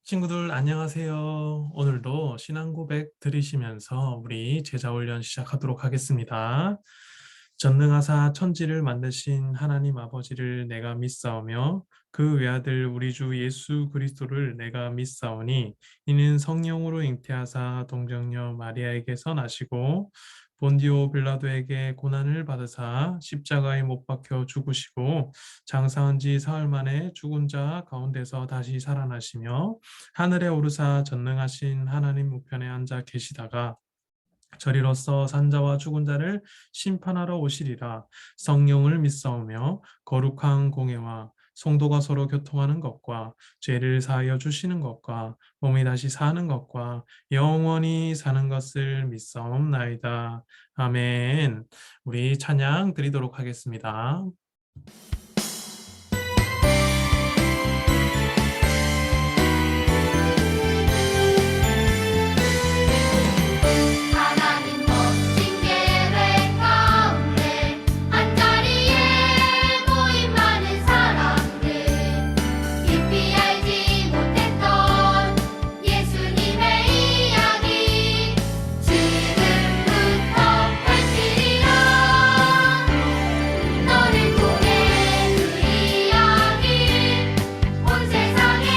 친구들 안녕하세요. 오늘도 신앙 고백 들으시면서 우리 제자 훈련 시작하도록 하겠습니다. 전능하사 천지를 만드신 하나님 아버지를 내가 믿사오며 그 외아들 우리 주 예수 그리스도를 내가 믿사오니 이는 성령으로 잉태하사 동정녀 마리아에게서 나시고 본디오 빌라도에게 고난을 받으사 십자가에 못 박혀 죽으시고 장사한 지 사흘 만에 죽은 자 가운데서 다시 살아나시며 하늘에 오르사 전능하신 하나님 우편에 앉아 계시다가 저리로서 산자와 죽은 자를 심판하러 오시리라. 성령을 믿사오며 거룩한 공예와 성도가 서로 교통하는 것과 죄를 사하여 주시는 것과 몸이 다시 사는 것과 영원히 사는 것을 믿사옵나이다. 아멘. 우리 찬양 드리도록 하겠습니다. 하나님 멋진 계획 가운데 한자리에 모인 많은 사람들 깊이 알지 못했던 예수님의 이야기 지금부터 펼치리라. 너를 통해 그 이야기 온 세상에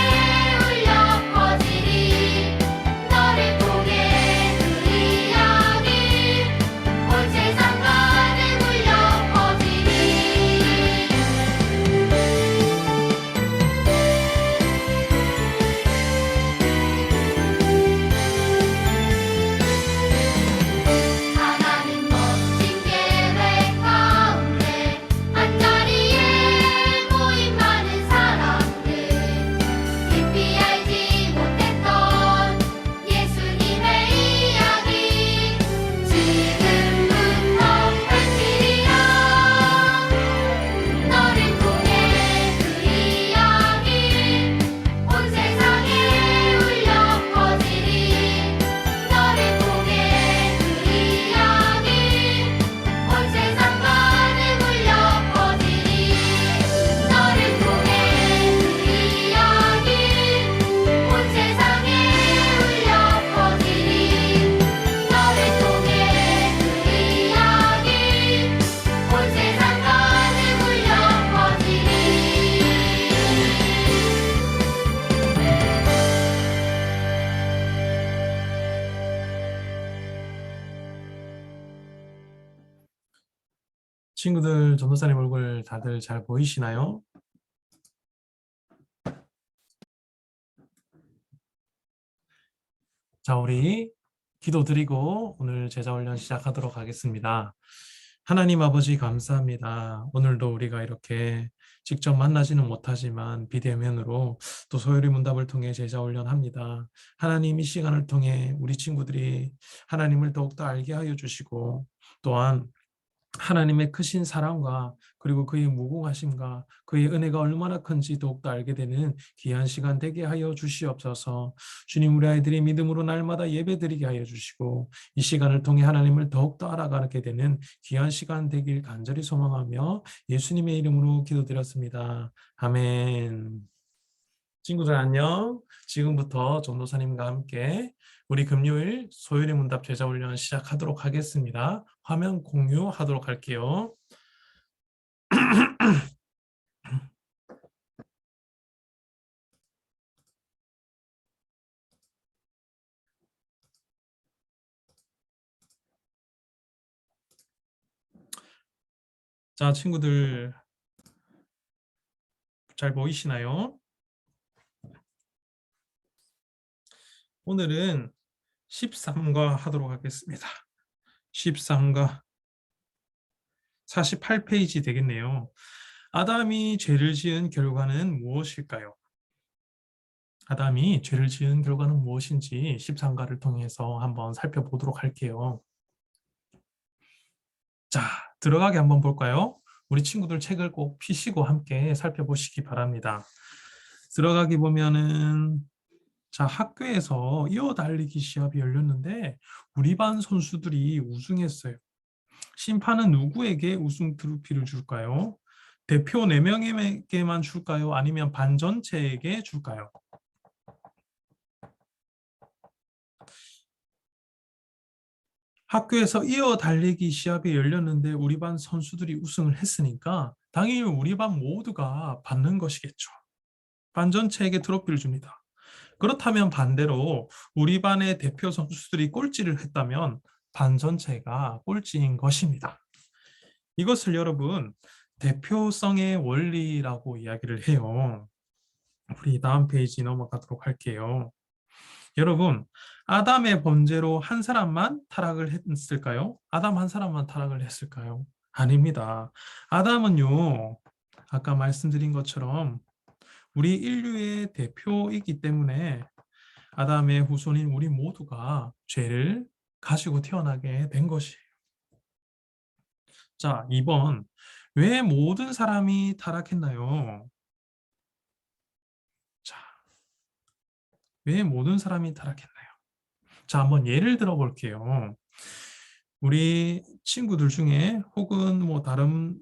울려 퍼지리. 너를 통해 그 이야기 온 세상 가득 울려 퍼지리. 하나님 멋진 계획 가운데 한자리에 모인 많은 사람들 깊이 알지 못했던 예수님의 이야기 지금부터 펼치리라. 너를 통해 그 이야기 온 세상에 울려 퍼지리. 너를 통해 그 이야기 온 세상 가득 울려 퍼지리. 너를 통해 그 이야기 온 세상에 울려 퍼지리. 너를 통해 그 이야기 온 세상 가득 울려 퍼지리. 친구들, 전도사님 얼굴 다들 잘 보이시나요? 자, 우리 기도드리고 오늘 제자훈련 시작하도록 하겠습니다. 하나님 아버지 감사합니다. 오늘도 우리가 이렇게 직접 만나지는 못하지만 비대면으로 또 소요리 문답을 통해 제자훈련합니다. 하나님 이 시간을 통해 우리 친구들이 하나님을 더욱더 알게 하여 주시고 또한 하나님의 크신 사랑과 그리고 그의 무궁하심과 그의 은혜가 얼마나 큰지 더욱더 알게 되는 귀한 시간 되게 하여 주시옵소서. 주님, 우리 아이들이 믿음으로 날마다 예배드리게 하여 주시고 이 시간을 통해 하나님을 더욱더 알아가게 되는 귀한 시간 되길 간절히 소망하며 예수님의 이름으로 기도드렸습니다. 아멘. 친구들 안녕. 지금부터 전도사님과 함께 우리 금요일 소요리 문답 제자훈련 시작하도록 하겠습니다. 화면 공유하도록 할게요. 자, 친구들 잘 보이시나요? 오늘은 13과 하도록 하겠습니다. 13과 48페이지 되겠네요. 아담이 죄를 지은 결과는 무엇일까요? 아담이 죄를 지은 결과는 무엇인지 13가를 통해서 한번 살펴보도록 할게요. 자, 들어가게 한번 볼까요? 우리 친구들 책을 꼭 피시고 함께 살펴보시기 바랍니다. 들어가기 보면은 자, 학교에서 이어달리기 시합이 열렸는데 우리 반 선수들이 우승했어요. 심판은 누구에게 우승 트로피를 줄까요? 대표 4명에게만 줄까요? 아니면 반 전체에게 줄까요? 학교에서 이어 달리기 시합이 열렸는데 우리 반 선수들이 우승을 했으니까 당연히 우리 반 모두가 받는 것이겠죠. 반 전체에게 트로피를 줍니다. 그렇다면 반대로 우리 반의 대표 선수들이 꼴찌를 했다면 반 전체가 꼴찌인 것입니다. 이것을 여러분 대표성의 원리라고 이야기를 해요. 우리 다음 페이지 넘어가도록 할게요. 여러분, 아담의 범죄로 한 사람만 타락을 했을까요? 아담 한 사람만 타락을 했을까요? 아닙니다. 아담은요, 아까 말씀드린 것처럼 우리 인류의 대표이기 때문에 아담의 후손인 우리 모두가 죄를 가지고 태어나게 된 것이에요. 자, 2번. 왜 모든 사람이 타락했나요? 자, 왜 모든 사람이 타락했나요? 자, 한번 예를 들어 볼게요. 우리 친구들 중에 혹은 뭐 다른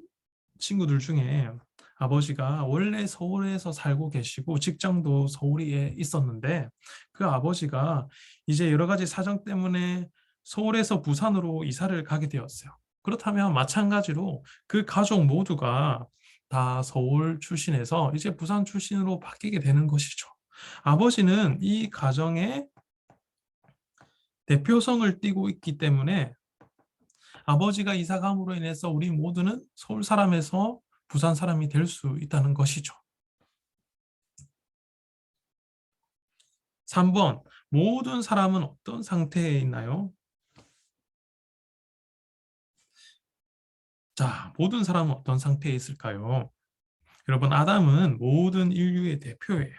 친구들 중에 아버지가 원래 서울에서 살고 계시고 직장도 서울에 있었는데 그 아버지가 이제 여러 가지 사정 때문에 서울에서 부산으로 이사를 가게 되었어요. 그렇다면 마찬가지로 그 가족 모두가 다 서울 출신에서 이제 부산 출신으로 바뀌게 되는 것이죠. 아버지는 이 가정의 대표성을 띠고 있기 때문에 아버지가 이사 감으로 인해서 우리 모두는 서울 사람에서 부산 사람이 될 수 있다는 것이죠. 3번, 모든 사람은 어떤 상태에 있나요? 자, 모든 사람은 어떤 상태에 있을까요? 여러분, 아담은 모든 인류의 대표예요.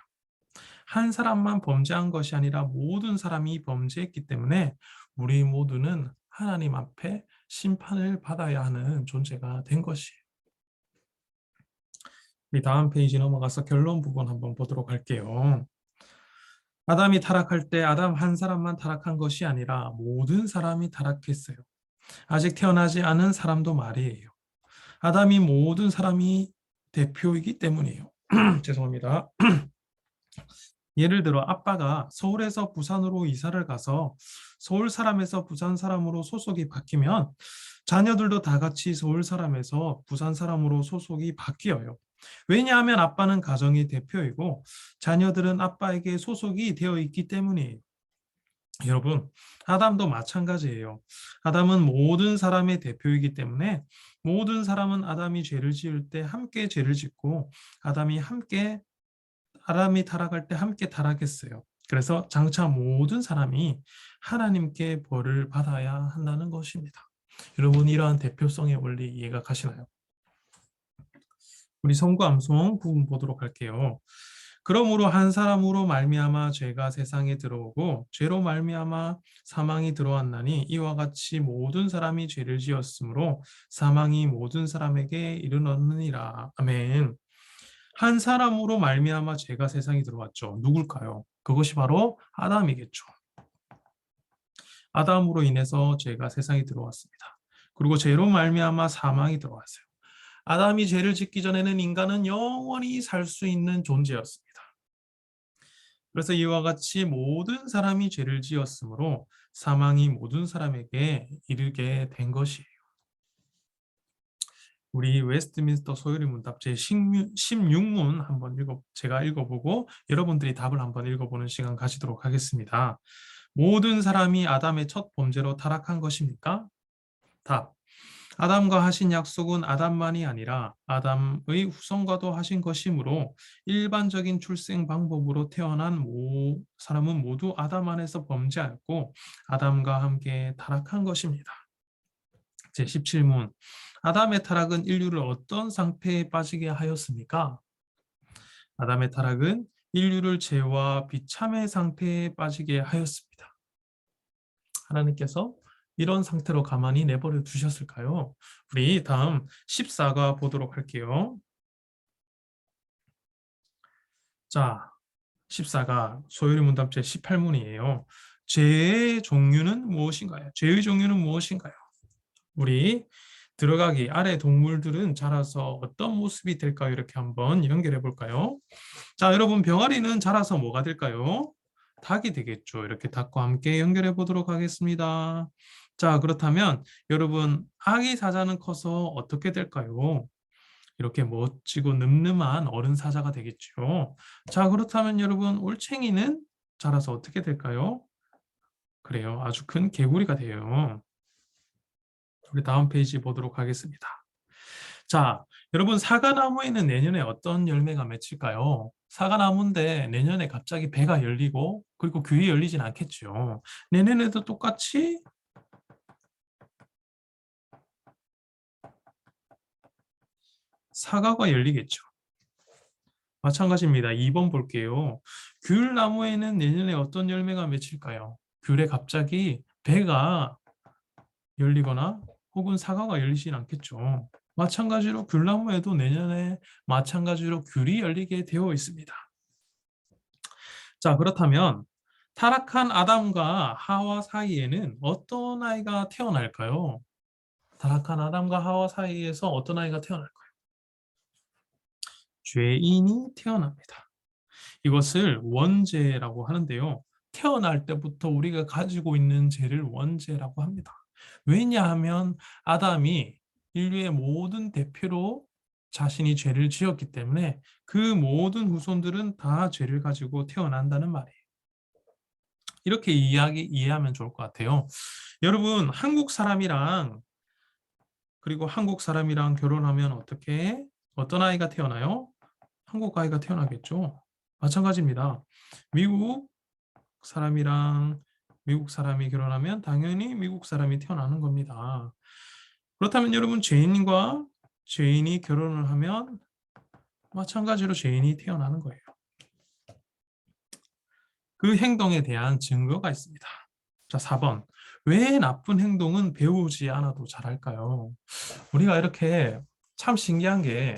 한 사람만 범죄한 것이 아니라 모든 사람이 범죄했기 때문에 우리 모두는 하나님 앞에 심판을 받아야 하는 존재가 된 것이에요. 우리 다음 페이지 넘어가서 결론 부분 한번 보도록 할게요. 아담이 타락할 때 아담 한 사람만 타락한 것이 아니라 모든 사람이 타락했어요. 아직 태어나지 않은 사람도 말이에요. 아담이 모든 사람이 대표이기 때문이에요. 죄송합니다. 예를 들어 아빠가 서울에서 부산으로 이사를 가서 서울 사람에서 부산 사람으로 소속이 바뀌면 자녀들도 다 같이 서울 사람에서 부산 사람으로 소속이 바뀌어요. 왜냐하면 아빠는 가정의 대표이고 자녀들은 아빠에게 소속이 되어 있기 때문이에요. 여러분, 아담도 마찬가지예요. 아담은 모든 사람의 대표이기 때문에 모든 사람은 아담이 죄를 지을 때 함께 죄를 짓고 아담이 타락할 때 함께 타락했어요. 그래서 장차 모든 사람이 하나님께 벌을 받아야 한다는 것입니다. 여러분, 이러한 대표성의 원리 이해가 가시나요? 우리 성구 암송 부분 보도록 할게요. 그러므로 한 사람으로 말미암아 죄가 세상에 들어오고 죄로 말미암아 사망이 들어왔나니 이와 같이 모든 사람이 죄를 지었으므로 사망이 모든 사람에게 이르렀느니라. 아멘. 한 사람으로 말미암아 죄가 세상에 들어왔죠. 누굴까요? 그것이 바로 아담이겠죠. 아담으로 인해서 죄가 세상에 들어왔습니다. 그리고 죄로 말미암아 사망이 들어왔어요. 아담이 죄를 짓기 전에는 인간은 영원히 살 수 있는 존재였습니다. 그래서 이와 같이 모든 사람이 죄를 지었으므로 사망이 모든 사람에게 이르게 된 것이에요. 우리 웨스트민스터 소요리 문답 제 16문 한번 제가 읽어보고 여러분들이 답을 한번 읽어보는 시간 가지도록 하겠습니다. 모든 사람이 아담의 첫 범죄로 타락한 것입니까? 답. 아담과 하신 약속은 아담만이 아니라 아담의 후손과도 하신 것이므로 일반적인 출생 방법으로 태어난 사람은 모두 아담 안에서 범죄하였고 아담과 함께 타락한 것입니다. 제17문. 아담의 타락은 인류를 어떤 상태에 빠지게 하였습니까? 아담의 타락은 인류를 죄와 비참의 상태에 빠지게 하였습니다. 하나님께서 이런 상태로 가만히 내버려 두셨을까요? 우리 다음 14가 보도록 할게요. 자, 14가 소요리 문답 제 18문이에요. 죄의 종류는 무엇인가요? 죄의 종류는 무엇인가요? 우리 들어가기 아래 동물들은 자라서 어떤 모습이 될까요? 이렇게 한번 연결해 볼까요? 자, 여러분 병아리는 자라서 뭐가 될까요? 닭이 되겠죠. 이렇게 닭과 함께 연결해 보도록 하겠습니다. 자, 그렇다면 여러분 아기 사자는 커서 어떻게 될까요? 이렇게 멋지고 늠름한 어른 사자가 되겠죠. 자, 그렇다면 여러분 올챙이는 자라서 어떻게 될까요? 그래요. 아주 큰 개구리가 돼요. 우리 다음 페이지 보도록 하겠습니다. 자, 여러분 사과나무에는 내년에 어떤 열매가 맺힐까요? 사과나무인데 내년에 갑자기 배가 열리고 그리고 귀이 열리진 않겠죠. 내년에도 똑같이 사과가 열리겠죠. 마찬가지입니다. 2번 볼게요. 귤나무에는 내년에 어떤 열매가 맺힐까요? 귤에 갑자기 배가 열리거나 혹은 사과가 열리진 않겠죠. 마찬가지로 귤나무에도 내년에 마찬가지로 귤이 열리게 되어 있습니다. 자, 그렇다면 타락한 아담과 하와 사이에는 어떤 아이가 태어날까요? 타락한 아담과 하와 사이에서 어떤 아이가 태어날까요? 죄인이 태어납니다. 이것을 원죄라고 하는데요. 태어날 때부터 우리가 가지고 있는 죄를 원죄라고 합니다. 왜냐하면 아담이 인류의 모든 대표로 자신이 죄를 지었기 때문에 그 모든 후손들은 다 죄를 가지고 태어난다는 말이에요. 이렇게 이해하면 좋을 것 같아요. 여러분, 한국 사람이랑 그리고 한국 사람이랑 결혼하면 어떻게 어떤 아이가 태어나요? 한국 아이가 태어나겠죠. 마찬가지입니다. 미국 사람이랑 미국 사람이 결혼하면 당연히 미국 사람이 태어나는 겁니다. 그렇다면 여러분 죄인과 죄인이 결혼을 하면 마찬가지로 죄인이 태어나는 거예요. 그 행동에 대한 증거가 있습니다. 자, 4번. 왜 나쁜 행동은 배우지 않아도 잘할까요? 우리가 이렇게 참 신기한 게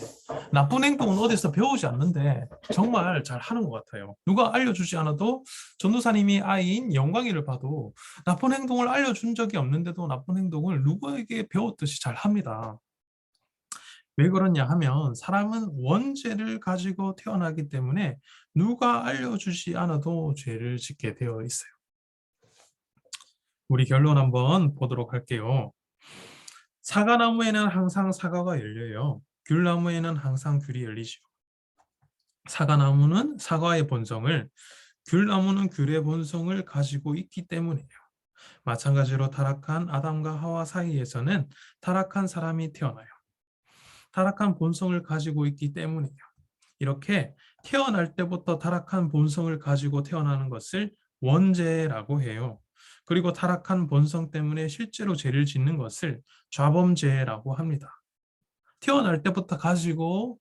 나쁜 행동은 어디서 배우지 않는데 정말 잘 하는 것 같아요. 누가 알려주지 않아도 전도사님이 아이인 영광이를 봐도 나쁜 행동을 알려준 적이 없는데도 나쁜 행동을 누구에게 배웠듯이 잘 합니다. 왜 그러냐 하면 사람은 원죄를 가지고 태어나기 때문에 누가 알려주지 않아도 죄를 짓게 되어 있어요. 우리 결론 한번 보도록 할게요. 사과나무에는 항상 사과가 열려요. 귤나무에는 항상 귤이 열리죠. 사과나무는 사과의 본성을, 귤나무는 귤의 본성을 가지고 있기 때문이에요. 마찬가지로 타락한 아담과 하와 사이에서는 타락한 사람이 태어나요. 타락한 본성을 가지고 있기 때문이에요. 이렇게 태어날 때부터 타락한 본성을 가지고 태어나는 것을 원죄라고 해요. 그리고 타락한 본성 때문에 실제로 죄를 짓는 것을 좌범죄라고 합니다. 태어날 때부터 가지고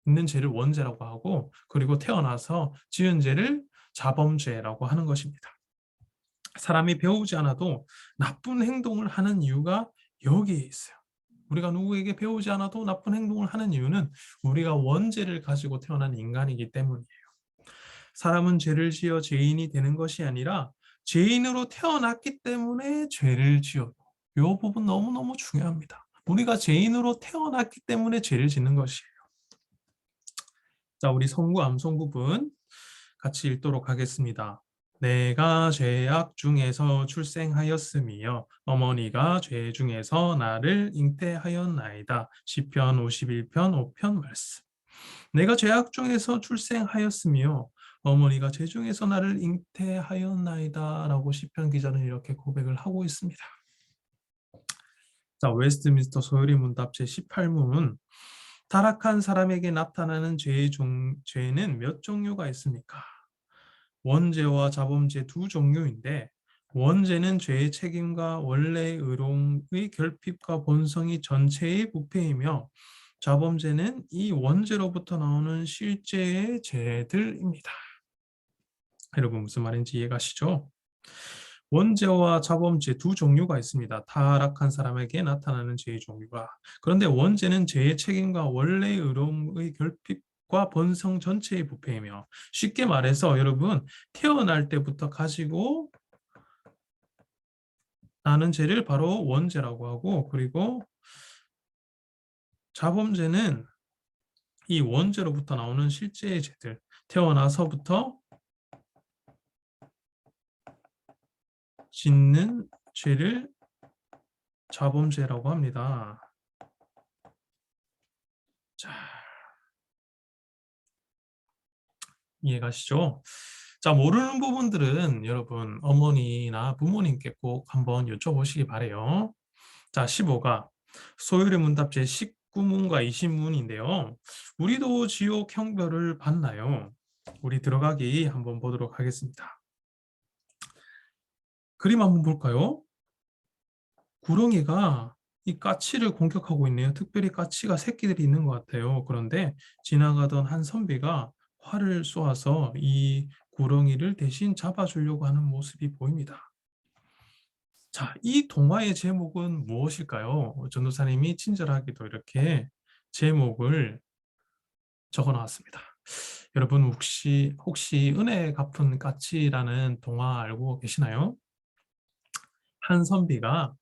있는 죄를 원죄라고 하고 그리고 태어나서 지은 죄를 자범죄라고 하는 것입니다. 사람이 배우지 않아도 나쁜 행동을 하는 이유가 여기에 있어요. 우리가 누구에게 배우지 않아도 나쁜 행동을 하는 이유는 우리가 원죄를 가지고 태어난 인간이기 때문이에요. 사람은 죄를 지어 죄인이 되는 것이 아니라 죄인으로 태어났기 때문에 죄를 지어요. 이 부분 너무너무 중요합니다. 우리가 죄인으로 태어났기 때문에 죄를 짓는 것이에요. 자, 우리 성구 암송 부분 같이 읽도록 하겠습니다. 내가 죄악 중에서 출생하였으며 어머니가 죄 중에서 나를 잉태하였나이다. 시편 51편 5편 말씀. 내가 죄악 중에서 출생하였으며 어머니가 죄 중에서 나를 잉태하였나이다 라고 시편 기자는 이렇게 고백을 하고 있습니다. 자, 웨스트민스터 소요리 문답 제18문 타락한 사람에게 나타나는 죄는 몇 종류가 있습니까? 원죄와 자범죄 두 종류인데 원죄는 죄의 책임과 원래의 의로움의 결핍과 본성이 전체의 부패이며 자범죄는 이 원죄로부터 나오는 실제의 죄들입니다. 여러분 무슨 말인지 이해가시죠? 원죄와 자범죄 두 종류가 있습니다. 타락한 사람에게 나타나는 죄의 종류가. 그런데 원죄는 죄의 책임과 원래의 의로움의 결핍과 본성 전체의 부패이며 쉽게 말해서 여러분 태어날 때부터 가지고 나는 죄를 바로 원죄라고 하고 그리고 자범죄는 이 원죄로부터 나오는 실제의 죄들 태어나서부터 짓는 죄를 자범죄라고 합니다. 자, 이해가시죠? 자, 모르는 부분들은 여러분 어머니나 부모님께 꼭 한번 여쭤보시기 바래요. 자, 15가 소율의 문답 제19문과 20문인데요. 우리도 지옥 형벌을 받나요? 우리 들어가기 한번 보도록 하겠습니다. 그림 한번 볼까요? 구렁이가 이 까치를 공격하고 있네요. 특별히 까치가 새끼들이 있는 것 같아요. 그런데 지나가던 한 선비가 활을 쏘아서 이 구렁이를 대신 잡아주려고 하는 모습이 보입니다. 자, 이 동화의 제목은 무엇일까요? 전도사님이 친절하게도 이렇게 제목을 적어 놨습니다. 여러분 혹시 은혜 갚은 까치라는 동화 알고 계시나요? 한 선비가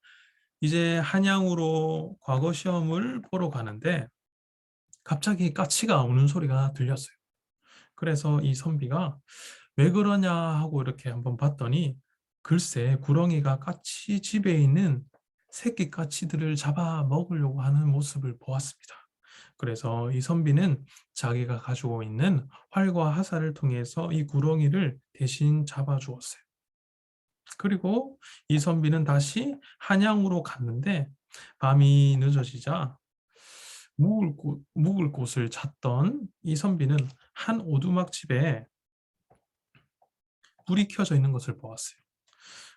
이제 한양으로 과거 시험을 보러 가는데 갑자기 까치가 우는 소리가 들렸어요. 그래서 이 선비가 왜 그러냐 하고 이렇게 한번 봤더니 글쎄 구렁이가 까치 집에 있는 새끼 까치들을 잡아 먹으려고 하는 모습을 보았습니다. 그래서 이 선비는 자기가 가지고 있는 활과 화살을 통해서 이 구렁이를 대신 잡아 주었어요. 그리고 이 선비는 다시 한양으로 갔는데 밤이 늦어지자 묵을 곳을 찾던 이 선비는 한 오두막집에 불이 켜져 있는 것을 보았어요.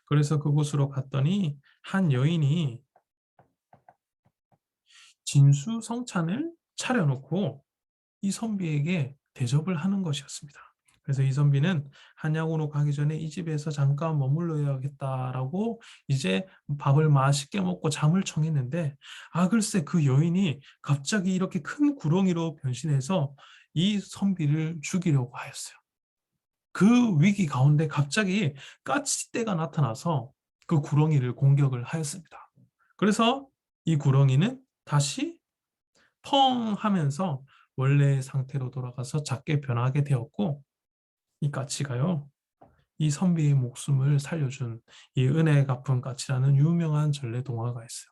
그래서 그곳으로 갔더니 한 여인이 진수성찬을 차려놓고 이 선비에게 대접을 하는 것이었습니다. 그래서 이 선비는 한양으로 가기 전에 이 집에서 잠깐 머물러야겠다라고 이제 밥을 맛있게 먹고 잠을 청했는데 글쎄 그 여인이 갑자기 이렇게 큰 구렁이로 변신해서 이 선비를 죽이려고 하였어요. 그 위기 가운데 갑자기 까치떼가 나타나서 그 구렁이를 공격을 하였습니다. 그래서 이 구렁이는 다시 펑 하면서 원래의 상태로 돌아가서 작게 변하게 되었고 이 까치가요. 이 선비의 목숨을 살려준 이 은혜 갚은 까치라는 유명한 전래 동화가 있어요.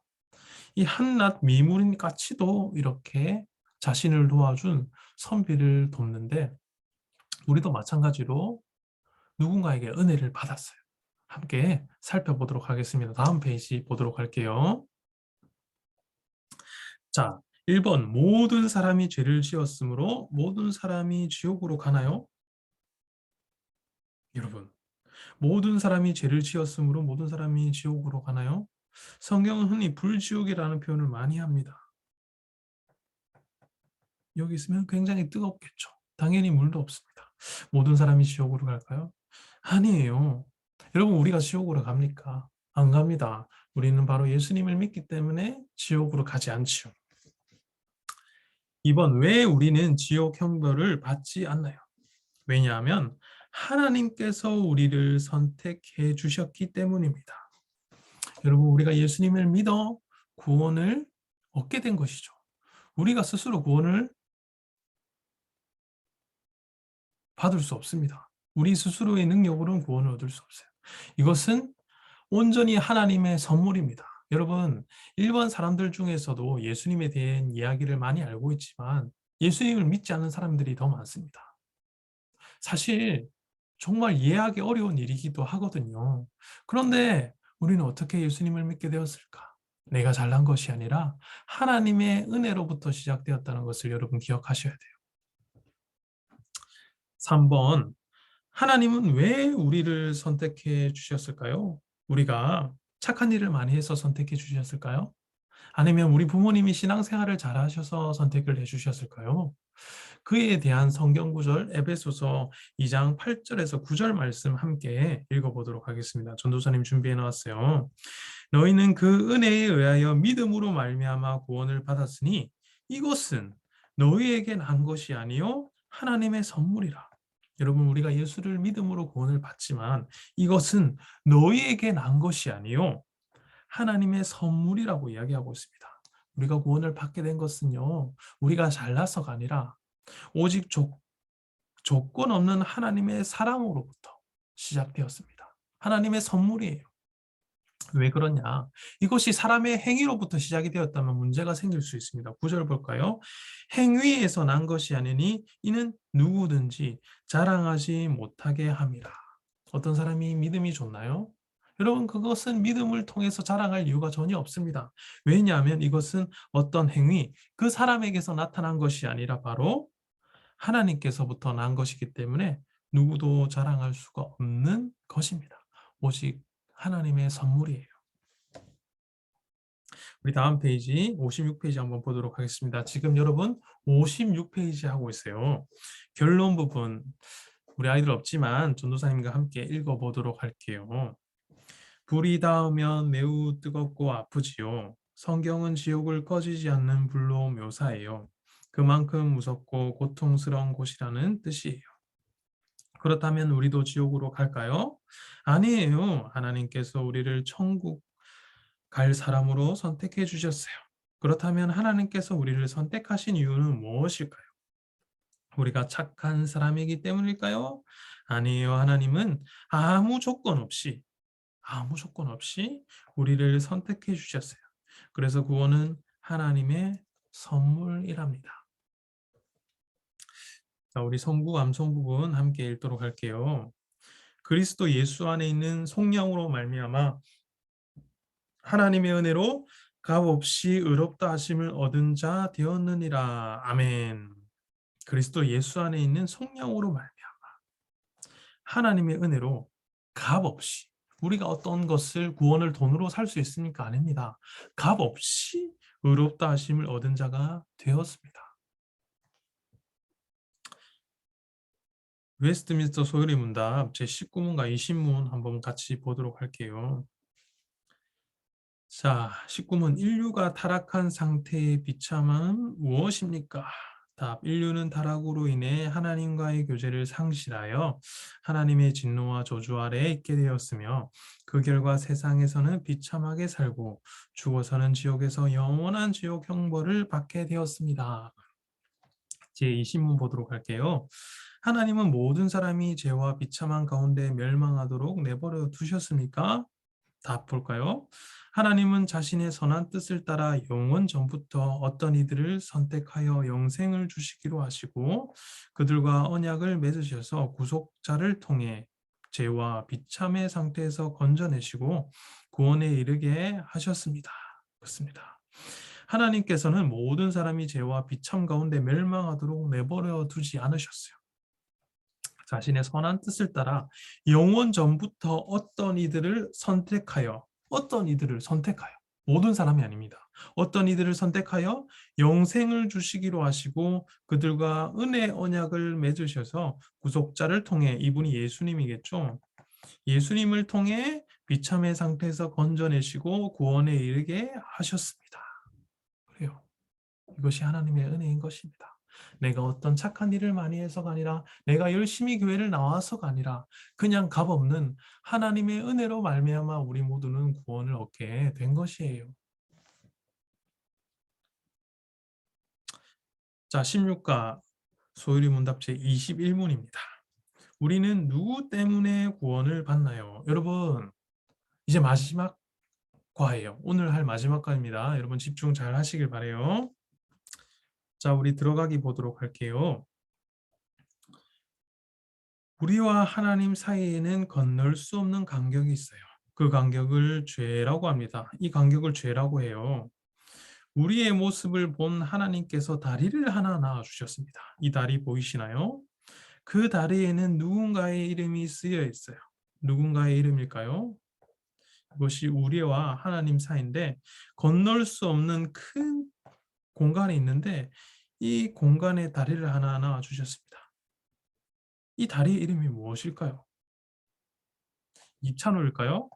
이 한낱 미물인 까치도 이렇게 자신을 도와준 선비를 돕는데 우리도 마찬가지로 누군가에게 은혜를 받았어요. 함께 살펴보도록 하겠습니다. 다음 페이지 보도록 할게요. 자, 1번 모든 사람이 죄를 지었으므로 모든 사람이 지옥으로 가나요? 여러분, 모든 사람이 죄를 지었으므로 모든 사람이 지옥으로 가나요? 성경은 흔히 불지옥이라는 표현을 많이 합니다. 여기 있으면 굉장히 뜨겁겠죠. 당연히 물도 없습니다. 모든 사람이 지옥으로 갈까요? 아니에요. 여러분, 우리가 지옥으로 갑니까? 안 갑니다. 우리는 바로 예수님을 믿기 때문에 지옥으로 가지 않지요. 2번, 왜 우리는 지옥 형벌을 받지 않나요? 왜냐하면 하나님께서 우리를 선택해 주셨기 때문입니다. 여러분, 우리가 예수님을 믿어 구원을 얻게 된 것이죠. 우리가 스스로 구원을 받을 수 없습니다. 우리 스스로의 능력으로는 구원을 얻을 수 없어요. 이것은 온전히 하나님의 선물입니다. 여러분, 일반 사람들 중에서도 예수님에 대한 이야기를 많이 알고 있지만 예수님을 믿지 않는 사람들이 더 많습니다. 사실 정말 이해하기 어려운 일이기도 하거든요. 그런데 우리는 어떻게 예수님을 믿게 되었을까? 내가 잘난 것이 아니라 하나님의 은혜로부터 시작되었다는 것을 여러분 기억하셔야 돼요. 3번, 하나님은 왜 우리를 선택해 주셨을까요? 우리가 착한 일을 많이 해서 선택해 주셨을까요? 아니면 우리 부모님이 신앙생활을 잘하셔서 선택을 해주셨을까요? 그에 대한 성경 구절 에베소서 2장 8절에서 9절 말씀 함께 읽어보도록 하겠습니다. 전도사님 준비해 놓았어요. 너희는 그 은혜에 의하여 믿음으로 말미암아 구원을 받았으니 이것은 너희에게 난 것이 아니요 하나님의 선물이라. 여러분, 우리가 예수를 믿음으로 구원을 받지만 이것은 너희에게 난 것이 아니요 하나님의 선물이라고 이야기하고 있습니다. 우리가 구원을 받게 된 것은요, 우리가 잘나서가 아니라 오직 조건 없는 하나님의 사랑으로부터 시작되었습니다. 하나님의 선물이에요. 왜 그러냐? 이것이 사람의 행위로부터 시작이 되었다면 문제가 생길 수 있습니다. 9절 볼까요? 행위에서 난 것이 아니니 이는 누구든지 자랑하지 못하게 함이라. 어떤 사람이 믿음이 좋나요? 여러분, 그것은 믿음을 통해서 자랑할 이유가 전혀 없습니다. 왜냐하면 이것은 어떤 행위, 그 사람에게서 나타난 것이 아니라 바로 하나님께서부터 난 것이기 때문에 누구도 자랑할 수가 없는 것입니다. 오직 하나님의 선물이에요. 우리 다음 페이지 56페이지 한번 보도록 하겠습니다. 지금 여러분 56페이지 하고 있어요. 결론 부분 우리 아이들 없지만 전도사님과 함께 읽어보도록 할게요. 불이 닿으면 매우 뜨겁고 아프지요. 성경은 지옥을 꺼지지 않는 불로 묘사해요. 그만큼 무섭고 고통스러운 곳이라는 뜻이에요. 그렇다면 우리도 지옥으로 갈까요? 아니에요. 하나님께서 우리를 천국 갈 사람으로 선택해 주셨어요. 그렇다면 하나님께서 우리를 선택하신 이유는 무엇일까요? 우리가 착한 사람이기 때문일까요? 아니에요. 하나님은 아무 조건 없이 우리를 선택해 주셨어요. 그래서 구원은 하나님의 선물이랍니다. 자, 우리 성구 암송 부분 함께 읽도록 할게요. 그리스도 예수 안에 있는 속량으로 말미암아 하나님의 은혜로 값없이 의롭다 하심을 얻은 자 되었느니라. 아멘. 그리스도 예수 안에 있는 속량으로 말미암아 하나님의 은혜로 값없이 우리가 어떤 것을 구원을 돈으로 살 수 있습니까? 아닙니다. 값없이 의롭다 하심을 얻은 자가 되었습니다. 웨스트민스터 소요리 문답 제19문과 20문 한번 같이 보도록 할게요. 자, 19문 인류가 타락한 상태의 비참함은 무엇입니까? 답, 인류는 타락으로 인해 하나님과의 교제를 상실하여 하나님의 진노와 저주 아래에 있게 되었으며 그 결과 세상에서는 비참하게 살고 죽어서는 지옥에서 영원한 지옥 형벌을 받게 되었습니다. 제20문 보도록 할게요. 하나님은 모든 사람이 죄와 비참한 가운데 멸망하도록 내버려 두셨습니까? 답 볼까요? 하나님은 자신의 선한 뜻을 따라 영원 전부터 어떤 이들을 선택하여 영생을 주시기로 하시고 그들과 언약을 맺으셔서 구속자를 통해 죄와 비참의 상태에서 건져내시고 구원에 이르게 하셨습니다. 그렇습니다. 하나님께서는 모든 사람이 죄와 비참 가운데 멸망하도록 내버려 두지 않으셨어요. 자신의 선한 뜻을 따라 영원 전부터 어떤 이들을 선택하여 모든 사람이 아닙니다. 어떤 이들을 선택하여 영생을 주시기로 하시고 그들과 은혜 언약을 맺으셔서 구속자를 통해 이분이 예수님이겠죠. 예수님을 통해 비참의 상태에서 건져내시고 구원에 이르게 하셨습니다. 그래요. 이것이 하나님의 은혜인 것입니다. 내가 어떤 착한 일을 많이 해서가 아니라 내가 열심히 교회를 나와서가 아니라 그냥 값없는 하나님의 은혜로 말미암아 우리 모두는 구원을 얻게 된 것이에요. 자, 16가 소유리 문답 제21문입니다. 우리는 누구 때문에 구원을 받나요? 여러분, 이제 마지막 과예요. 오늘 할 마지막 과입니다. 여러분 집중 잘 하시길 바라요. 자, 우리 들어가기 보도록 할게요. 우리와 하나님 사이에는 건널 수 없는 간격이 있어요. 그 간격을 죄라고 합니다. 이 간격을 죄라고 해요. 우리의 모습을 본 하나님께서 다리를 하나 낳아주셨습니다. 이 다리 보이시나요? 그 다리에는 누군가의 이름이 쓰여 있어요. 누군가의 이름일까요? 그것이 우리와 하나님 사이인데 건널 수 없는 큰 공간이 있는데 이 공간에 다리를 하나 낳아주셨습니다. 이 다리의 이름이 무엇일까요? 이찬호일까요?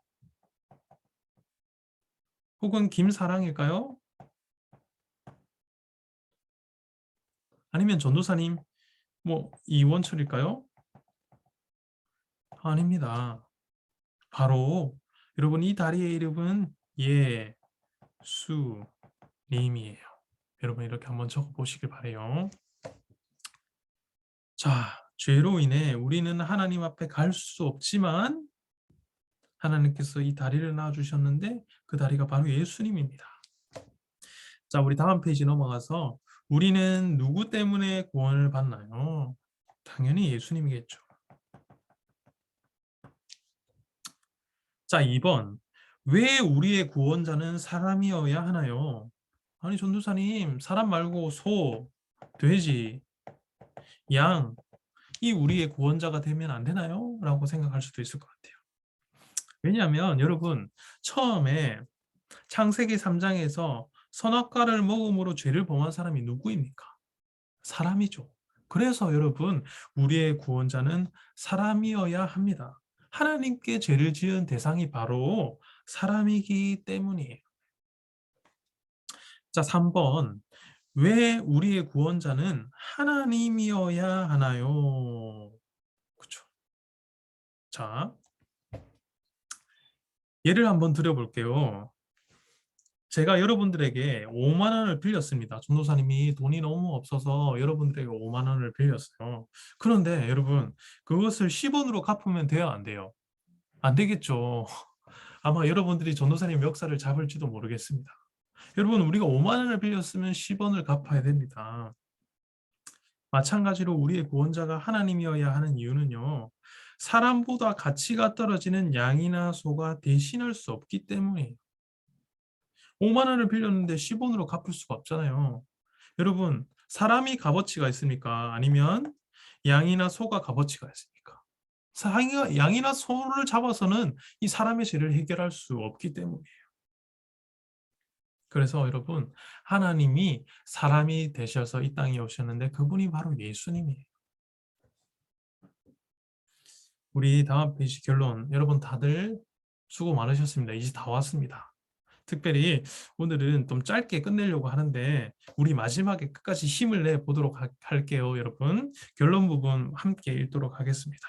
혹은 김사랑일까요? 아니면 전도사님, 이원철일까요? 아닙니다. 바로 여러분 이 다리의 이름은 예수님이에요. 여러분 이렇게 한번 적어 보시길 바래요. 자, 죄로 인해 우리는 하나님 앞에 갈 수 없지만 하나님께서 이 다리를 낳아주셨는데 그 다리가 바로 예수님입니다. 자, 우리 다음 페이지 넘어가서 우리는 누구 때문에 구원을 받나요? 당연히 예수님이겠죠. 자, 2번. 왜 우리의 구원자는 사람이어야 하나요? 아니, 전도사님, 사람 말고 소, 돼지, 양, 이 우리의 구원자가 되면 안 되나요? 라고 생각할 수도 있을 것 같아요. 왜냐하면 여러분, 처음에 창세기 3장에서 선악과를 먹음으로 죄를 범한 사람이 누구입니까? 사람이죠. 그래서 여러분, 우리의 구원자는 사람이어야 합니다. 하나님께 죄를 지은 대상이 바로 사람이기 때문이에요. 자, 3번. 왜 우리의 구원자는 하나님이어야 하나요? 그렇죠. 자, 예를 한번 드려볼게요. 제가 여러분들에게 5만 원을 빌렸습니다. 전도사님이 돈이 너무 없어서 여러분들에게 5만 원을 빌렸어요. 그런데 여러분, 그것을 10원으로 갚으면 돼요, 안 돼요? 안 되겠죠. 아마 여러분들이 전도사님 역사를 잡을지도 모르겠습니다. 여러분, 우리가 5만 원을 빌렸으면 10원을 갚아야 됩니다. 마찬가지로 우리의 구원자가 하나님이어야 하는 이유는요. 사람보다 가치가 떨어지는 양이나 소가 대신할 수 없기 때문이에요. 5만 원을 빌렸는데 10원으로 갚을 수가 없잖아요. 여러분, 사람이 값어치가 있습니까? 아니면 양이나 소가 값어치가 있습니까? 양이나 소를 잡아서는 이 사람의 죄를 해결할 수 없기 때문이에요. 그래서 여러분, 하나님이 사람이 되셔서 이 땅에 오셨는데 그분이 바로 예수님이에요. 우리 다음 페이지 결론. 여러분 다들 수고 많으셨습니다. 이제 다 왔습니다. 특별히 오늘은 좀 짧게 끝내려고 하는데 우리 마지막에 끝까지 힘을 내 보도록 할게요, 여러분. 결론 부분 함께 읽도록 하겠습니다.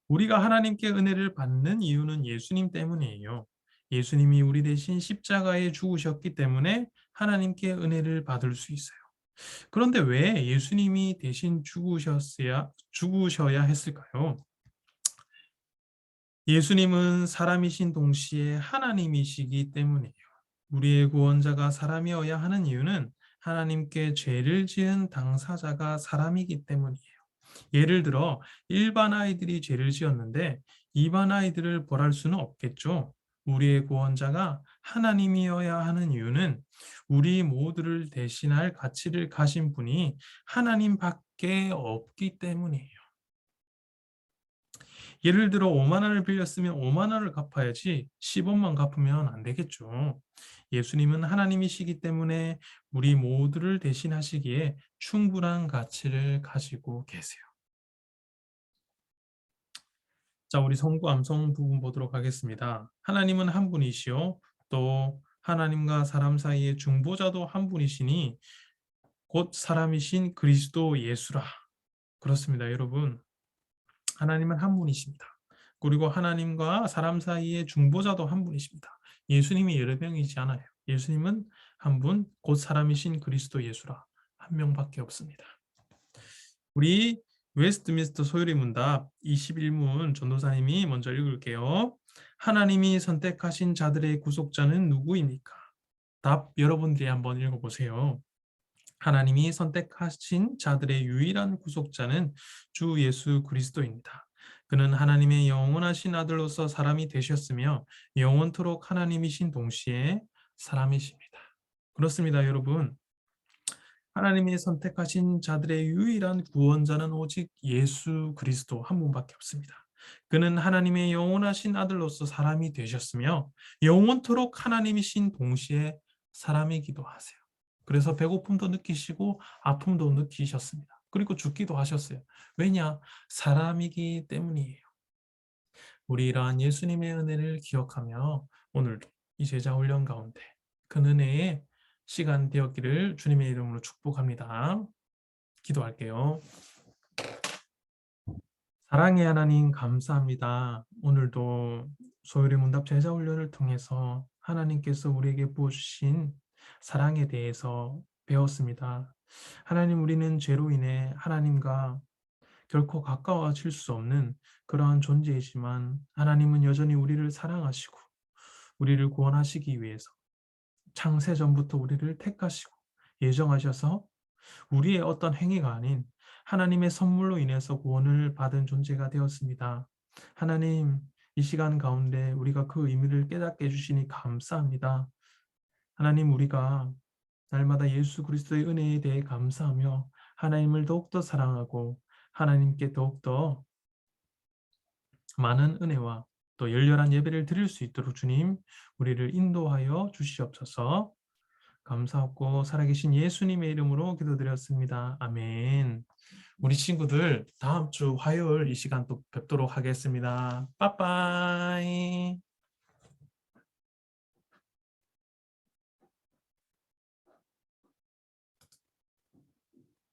우리가 하나님께 은혜를 받는 이유는 예수님 때문이에요. 예수님이 우리 대신 십자가에 죽으셨기 때문에 하나님께 은혜를 받을 수 있어요. 그런데 왜 예수님이 대신 죽으셔야 했을까요? 예수님은 사람이신 동시에 하나님이시기 때문이에요. 우리의 구원자가 사람이어야 하는 이유는 하나님께 죄를 지은 당사자가 사람이기 때문이에요. 예를 들어 일반 아이들이 죄를 지었는데 일반 아이들을 벌할 수는 없겠죠. 우리의 구원자가 하나님이어야 하는 이유는 우리 모두를 대신할 가치를 가진 분이 하나님밖에 없기 때문이에요. 예를 들어 5만 원을 빌렸으면 5만 원을 갚아야지 10원만 갚으면 안 되겠죠. 예수님은 하나님이시기 때문에 우리 모두를 대신하시기에 충분한 가치를 가지고 계세요. 자, 우리 성구 암송 부분 보도록 하겠습니다. 하나님은 한 분이시요 또 하나님과 사람 사이의 중보자도 한 분이시니 곧 사람이신 그리스도 예수라. 그렇습니다, 여러분. 하나님은 한 분이십니다. 그리고 하나님과 사람 사이의 중보자도 한 분이십니다. 예수님이 여러 명이지 않아요. 예수님은 한 분, 곧 사람이신 그리스도 예수라. 한 명밖에 없습니다. 우리 웨스트민스터 소요리 문답 21문 전도사님이 먼저 읽을게요. 하나님이 선택하신 자들의 구속자는 누구입니까? 답 여러분들이 한번 읽어보세요. 하나님이 선택하신 자들의 유일한 구속자는 주 예수 그리스도입니다. 그는 하나님의 영원하신 아들로서 사람이 되셨으며 영원토록 하나님이신 동시에 사람이십니다. 그렇습니다, 여러분. 하나님이 선택하신 자들의 유일한 구원자는 오직 예수 그리스도 한 분밖에 없습니다. 그는 하나님의 영원하신 아들로서 사람이 되셨으며 영원토록 하나님이신 동시에 사람이기도 하세요. 그래서 배고픔도 느끼시고 아픔도 느끼셨습니다. 그리고 죽기도 하셨어요. 왜냐? 사람이기 때문이에요. 우리 이러한 예수님의 은혜를 기억하며 오늘도 이 제자 훈련 가운데 그 은혜의 시간 되었기를 주님의 이름으로 축복합니다. 기도할게요. 사랑의 하나님 감사합니다. 오늘도 소요리 문답 제자 훈련을 통해서 하나님께서 우리에게 부어주신 사랑에 대해서 배웠습니다. 하나님, 우리는 죄로 인해 하나님과 결코 가까워질 수 없는 그러한 존재이지만 하나님은 여전히 우리를 사랑하시고 우리를 구원하시기 위해서 창세 전부터 우리를 택하시고 예정하셔서 우리의 어떤 행위가 아닌 하나님의 선물로 인해서 구원을 받은 존재가 되었습니다. 하나님, 이 시간 가운데 우리가 그 의미를 깨닫게 해주시니 감사합니다. 하나님, 우리가 날마다 예수 그리스도의 은혜에 대해 감사하며 하나님을 더욱더 사랑하고 하나님께 더욱더 많은 은혜와 또 열렬한 예배를 드릴 수 있도록 주님, 우리를 인도하여 주시옵소서. 감사하고 살아계신 예수님의 이름으로 기도드렸습니다. 아멘. 우리 친구들 다음 주 화요일 이 시간 또 뵙도록 하겠습니다. 빠빠이.